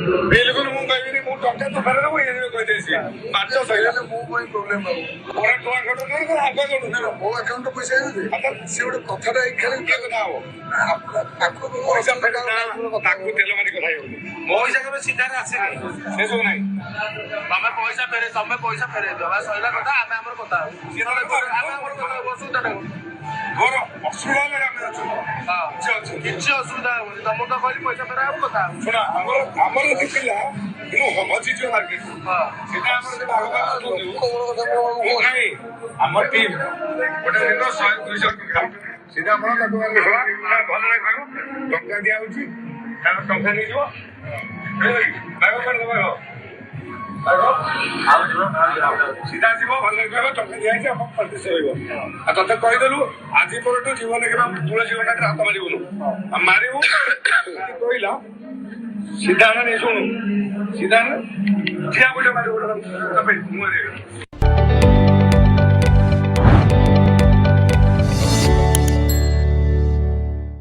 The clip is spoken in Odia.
बिल्कुल ମୁଁ କହିବିନି ମୁଁ ଟଙ୍କା ତ ଫେରେ ଦେବୁ ଏଇ କହିଦେଇଛି ମାଛ ସଇଲା ମୋ ପାଇଁ ପ୍ରୋବ୍ଲେମ ହବ ମୋର ଟଙ୍କା ଖଟ ନୁହେଁ ତ ଆଗ ଯୋଡୁ ମୋ ଆକାଉଣ୍ଟ ପଇସା ସେ ଗୋଟେ କଥାଟା ଖାଲି କଥା ହବ ପାଖକୁ ପଇସା ଫେରେ ତାକୁ ତେଲ ମାରି କଥା ହେଉନି ପଇସା କେବେ ସିଧାରେ ଆସିନି ସେ ସବୁ ନାହିଁ ତମେ ପଇସା ଫେରେଇ ଦିଅ ସଇଲା କଥା ଆମେ ଆମର କଥା ହବୁ ଆମେ ଆମର କଥା ହବୁ ଅସୁବିଧା ନାହିଁ ମୋର ଅସୁବିଧା ହେଲେ ଆମେ ଅଛୁ କିଛି ଅସୁବିଧା ହବନି ତମକୁ ତ କହିଲି ପଇସା ଫେରା ହବ କଥା ହବୁ ଶୁଣ ଆମର ଯଦି ଥିଲା ମୁଁ ବଞ୍ଚିଯିବ ମାର୍କେଟ ସେଟା ଆମର ଯେଟା ନାହିଁ ଆମ ଟିମ୍ ଗୋଟେ ଦିନ 100-200 ଟଙ୍କା ସିଧା ଆପଣ ତାକୁ ଭଲ ଖାଇବ ଟଙ୍କା ଦିଆହଉଛି ତାଙ୍କର ଟଙ୍କା ନେଇଯିବ ସିଧା ଯିବ ଭଲ କହିବ ଟଙ୍କା ଦିଆହେଇଛି ଆମ ପ୍ରତିଷ୍ଠ ରହିବ ଆଉ ତତେ କହିଦେଲୁ ଆଜି ପରଠୁ ଜୀବନ ତୁଳସୀ ଗଣ୍ଡାରେ ହାତ ମାରିବୁନୁ ଆଉ ମାରିବୁ କହିଲା ସିଧା ନେଇ ଶୁଣୁ ସିଧା ଠିଆ ପଇସା ମାରିବୁ ମୁହଁରେ